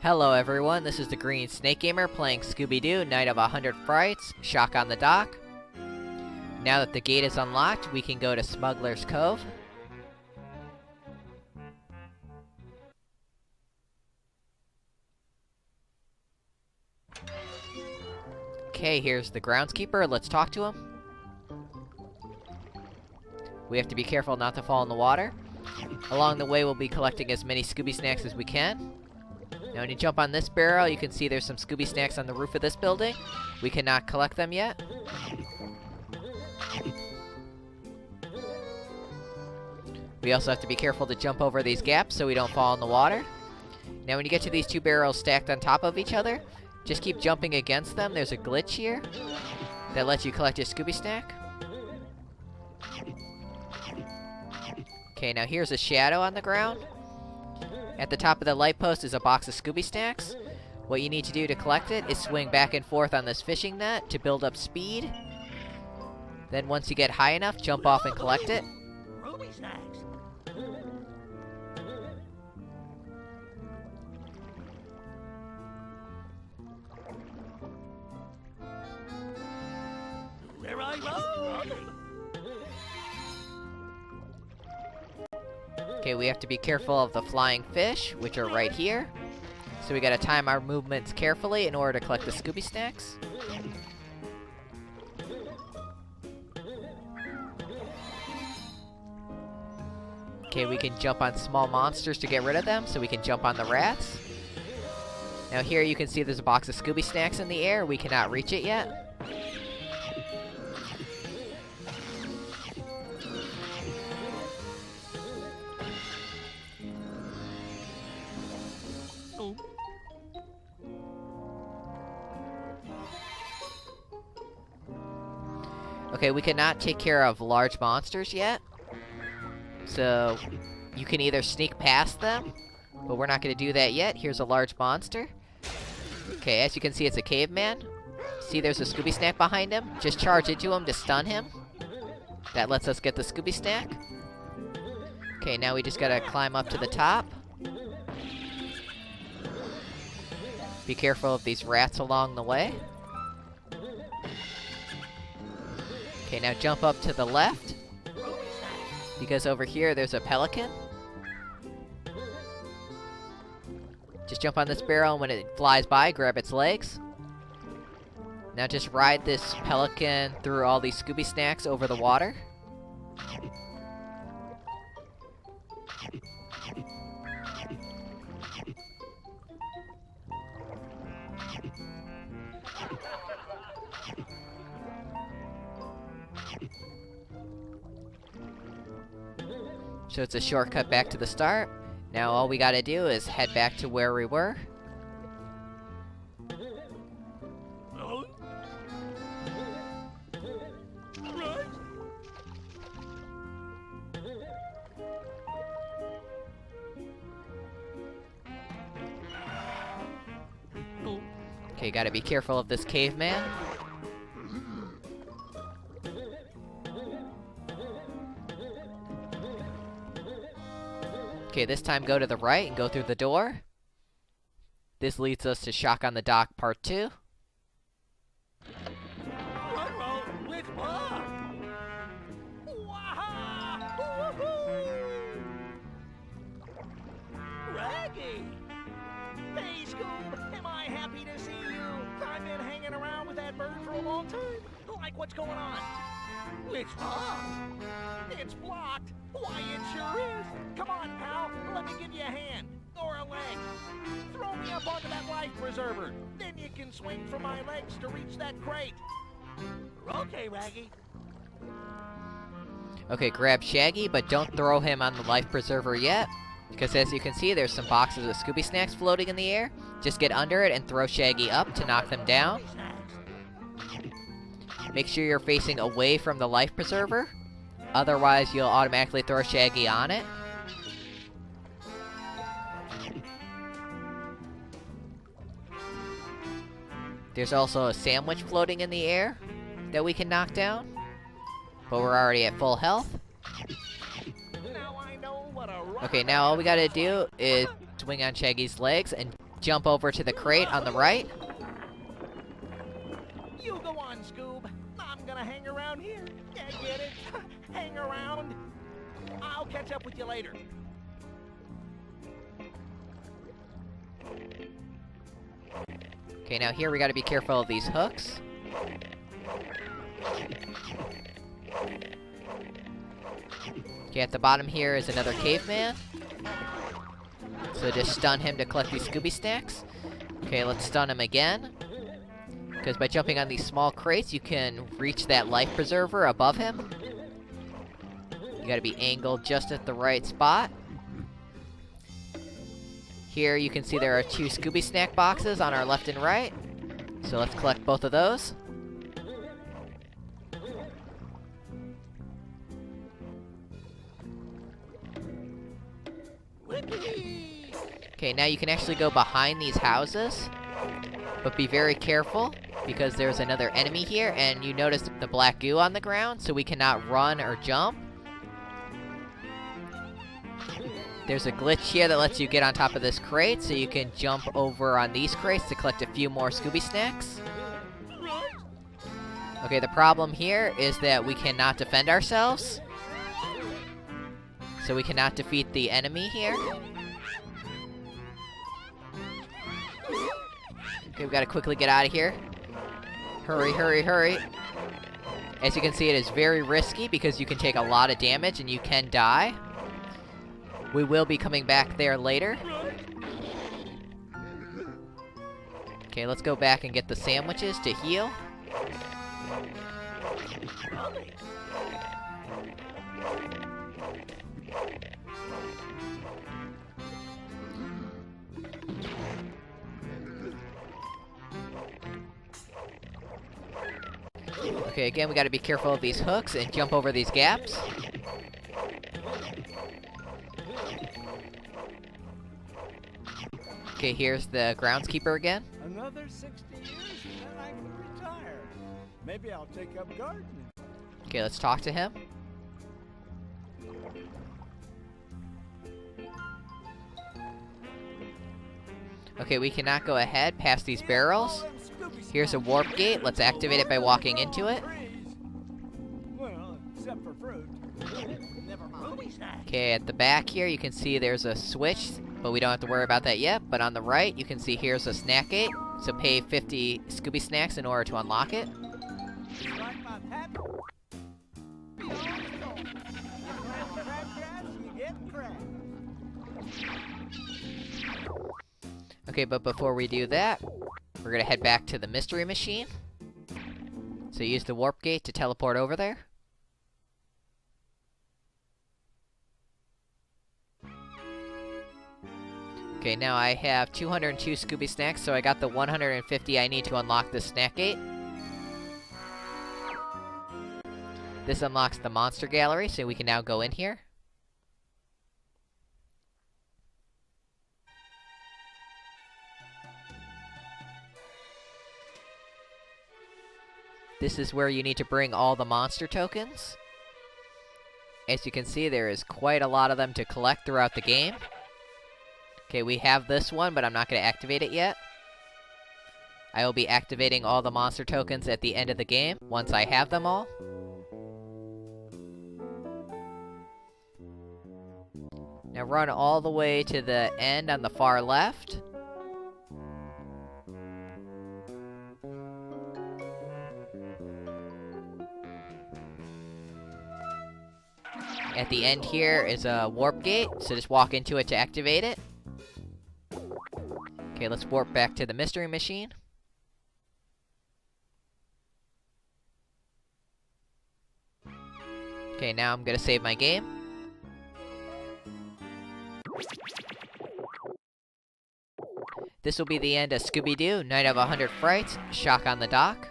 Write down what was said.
Hello everyone, this is the Green Snake Gamer playing Scooby-Doo, Night of 100 Frights, Shock on the Dock. Now that the gate is unlocked, we can go to Smuggler's Cove. Okay, here's the Groundskeeper, let's talk to him. We have to be careful not to fall in the water. Along the way, we'll be collecting as many Scooby snacks as we can. Now when you jump on this barrel, you can see there's some Scooby snacks on the roof of this building. We cannot collect them yet. We also have to be careful to jump over these gaps so we don't fall in the water. Now when you get to these two barrels stacked on top of each other, just keep jumping against them. There's a glitch here that lets you collect your Scooby snack. Okay, now here's a shadow on the ground. At the top of the light post is a box of Scooby snacks. What you need to do to collect it is swing back and forth on this fishing net to build up speed. Then once you get high enough, jump off and collect it. Ruby snacks. Where I roll. Okay, we have to be careful of the flying fish, which are right here. So we gotta time our movements carefully in order to collect the Scooby snacks. Okay, we can jump on small monsters to get rid of them, so we can jump on the rats. Now here you can see there's a box of Scooby snacks in the air. We cannot reach it yet. Okay, we cannot take care of large monsters yet. So, you can either sneak past them, but we're not going to do that yet. Here's a large monster. Okay, as you can see, it's a caveman. See, there's a Scooby snack behind him. Just charge into him to stun him. That lets us get the Scooby snack. Okay, now we just gotta climb up to the top. Be careful of these rats along the way. Okay, now jump up to the left, because over here there's a pelican. Just jump on this barrel, and when it flies by, grab its legs. Now just ride this pelican through all these Scooby snacks over the water. So it's a shortcut back to the start. Now all we gotta do is head back to where we were. Okay, gotta be careful of this caveman. Okay, this time go to the right and go through the door. This leads us to Shock on the Dock Part 2. Raggy! Hey, Scoob! Am I happy to see you? I've been hanging around with that bird for a long time. Like, what's going on? It's blocked. It's blocked. Why, it sure is. Come on, pal. Let me give you a hand. Or a leg. Throw me up onto that life preserver. Then you can swing from my legs to reach that crate. Okay, Raggy. Okay, grab Shaggy, but don't throw him on the life preserver yet. Because as you can see, there's some boxes of Scooby snacks floating in the air. Just get under it and throw Shaggy up to knock them down. Make sure you're facing away from the life preserver. Otherwise, you'll automatically throw Shaggy on it. There's also a sandwich floating in the air that we can knock down. But we're already at full health. Okay, now all we gotta do is swing on Shaggy's legs and jump over to the crate on the right. You go on, Scoob. I'm gonna hang around here. Yeah, get it? Hang around. I'll catch up with you later. Okay, now here we gotta be careful of these hooks. Okay, at the bottom here is another caveman. So just stun him to collect these Scooby snacks. Okay, let's stun him again. Because by jumping on these small crates, you can reach that life preserver above him. You gotta be angled just at the right spot. Here you can see there are 2 Scooby snack boxes on our left and right. So let's collect both of those. Okay, now you can actually go behind these houses. But be very careful, because there's another enemy here, and you notice the black goo on the ground, so we cannot run or jump. There's a glitch here that lets you get on top of this crate, so you can jump over on these crates to collect a few more Scooby snacks. Okay, the problem here is that we cannot defend ourselves. So we cannot defeat the enemy here. Okay, we've got to quickly get out of here. Hurry, hurry, hurry. As you can see, it is very risky because you can take a lot of damage and you can die. We will be coming back there later. Okay, let's go back and get the sandwiches to heal. Okay, again, we gotta be careful of these hooks and jump over these gaps. Okay, here's the groundskeeper again. Another 60 years and then I can retire. Maybe I'll take up gardening. Okay, let's talk to him. Okay, we cannot go ahead past these barrels. Here's a warp gate. Let's activate it by walking into it. Well, except for fruit. Never mind. Okay, at the back here, you can see there's a switch, but we don't have to worry about that yet. But on the right, you can see here's a snack gate. So pay 50 Scooby snacks in order to unlock it. Like my pappy. You get crabs. Okay, but before we do that, we're gonna head back to the mystery machine. So use the warp gate to teleport over there. Okay, now I have 202 Scooby snacks, so I got the 150 I need to unlock this snack gate. This unlocks the monster gallery, so we can now go in here. This is where you need to bring all the monster tokens. As you can see, there is quite a lot of them to collect throughout the game. Okay, we have this one, but I'm not going to activate it yet. I will be activating all the monster tokens at the end of the game, once I have them all. Now run all the way to the end on the far left. At the end here is a warp gate, so just walk into it to activate it. Okay, let's warp back to the mystery machine. Okay, now I'm gonna save my game. This will be the end of Scooby-Doo, Night of 100 Frights, Shock on the Dock.